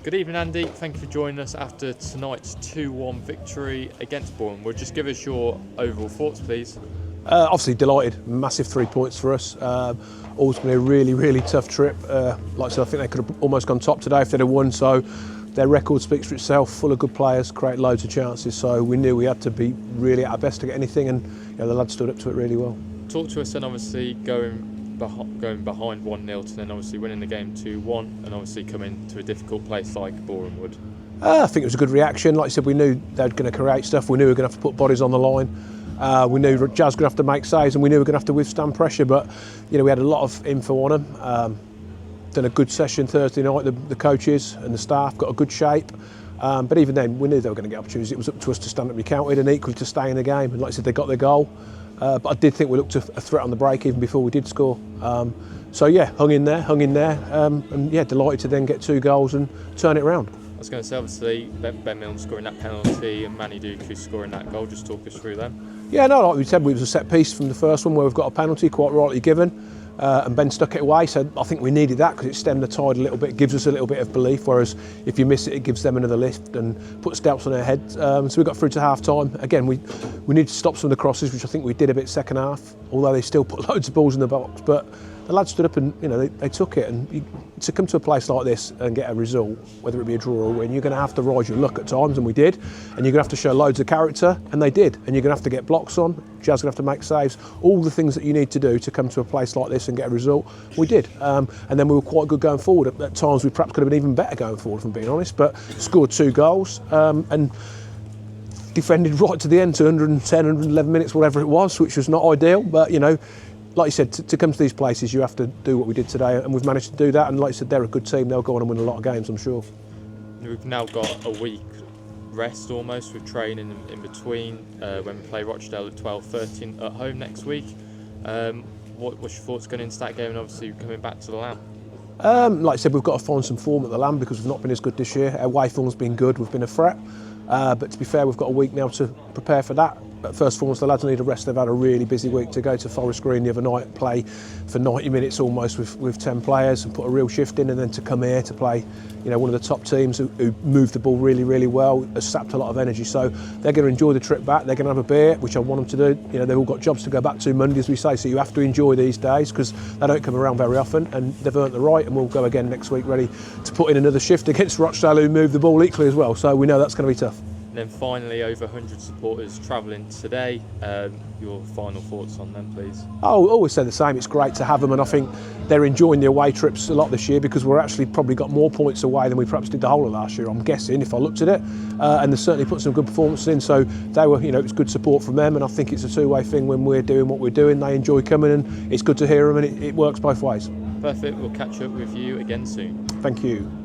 Good evening, Andy. Thank you for joining us after tonight's 2-1 victory against Boreham Wood. Just give us your overall thoughts, please. Obviously delighted, massive 3 points for us. Always been a really tough trip. Like I said, I think they could have almost gone top today if they'd have won. So their record speaks for itself, full of good players, create loads of chances. So we knew we had to be really at our best to get anything, and the lads stood up to it really well. Talk to us then, obviously going behind 1-0 to then obviously winning the game 2-1 and obviously coming to a difficult place like Boreham Wood. I think it was a good reaction. Like I said, we knew they were going to create stuff. We knew we were going to have to put bodies on the line. We knew Jazz were going to have to make saves, and we knew we were going to have to withstand pressure. But we had a lot of info on them. Done a good session Thursday night. The coaches and the staff got a good shape. But even then, we knew they were going to get opportunities. It was up to us to stand up, be counted, and equally to stay in the game. And like I said, they got their goal. But I did think we looked a threat on the break even before we did score. So yeah, hung in there, and yeah, delighted to then get 2 goals and turn it around. I was going to say, obviously, Ben Milne scoring that penalty and Manny Duku scoring that goal. Just talk us through them. Yeah, no, like we said, it was a set piece from the first one where we've got a penalty, quite rightly given. And Ben stuck it away, so I think we needed that because it stemmed the tide a little bit, gives us a little bit of belief, whereas if you miss it, it gives them another lift and puts doubts on their head. So we got through to half time. Again, we need to stop some of the crosses, which I think we did a bit second half, although they still put loads of balls in the box. But the lads stood up and they took it, and to come to a place like this and get a result, whether it be a draw or a win, you're going to have to rise your luck at times, and we did, and you're going to have to show loads of character, and they did, and you're going to have to get blocks on, Jazz going to have to make saves, all the things that you need to do to come to a place like this and get a result, we did. And then we were quite good going forward. At times we perhaps could have been even better going forward, if I'm being honest, but scored 2 goals and defended right to the end, to 110, 111 minutes, whatever it was, which was not ideal, but like you said, to come to these places, you have to do what we did today, and we've managed to do that. And like you said, they're a good team. They'll go on and win a lot of games, I'm sure. We've now got a week rest almost with training in between when we play Rochdale at 12:13 at home next week. What's your thoughts going into that game, and obviously coming back to the Lamb? Like I said, we've got to find some form at the Lamb because we've not been as good this year. Our away form's been good. We've been a threat. But to be fair, we've got a week now to prepare for that. But first and foremost, the lads need a rest. They've had a really busy week. To go to Forest Green the other night, play for 90 minutes almost with 10 players and put a real shift in, and then to come here to play one of the top teams who move the ball really well, has sapped a lot of energy. So they're going to enjoy the trip back. They're going to have a beer, which I want them to do. They've all got jobs to go back to Monday, as we say, so you have to enjoy these days because they don't come around very often, and they've earned the right, and we'll go again next week ready to put in another shift against Rochdale, who move the ball equally as well. So we know that's going to be tough. And then finally, over 100 supporters travelling today. Your final thoughts on them, please? Oh, always say the same. It's great to have them, and I think they're enjoying the away trips a lot this year because we're actually probably got more points away than we perhaps did the whole of last year, I'm guessing, if I looked at it. And they certainly put some good performances in. So they were, it was good support from them, and I think it's a two-way thing when we're doing what we're doing. They enjoy coming, and it's good to hear them, and it works both ways. Perfect. We'll catch up with you again soon. Thank you.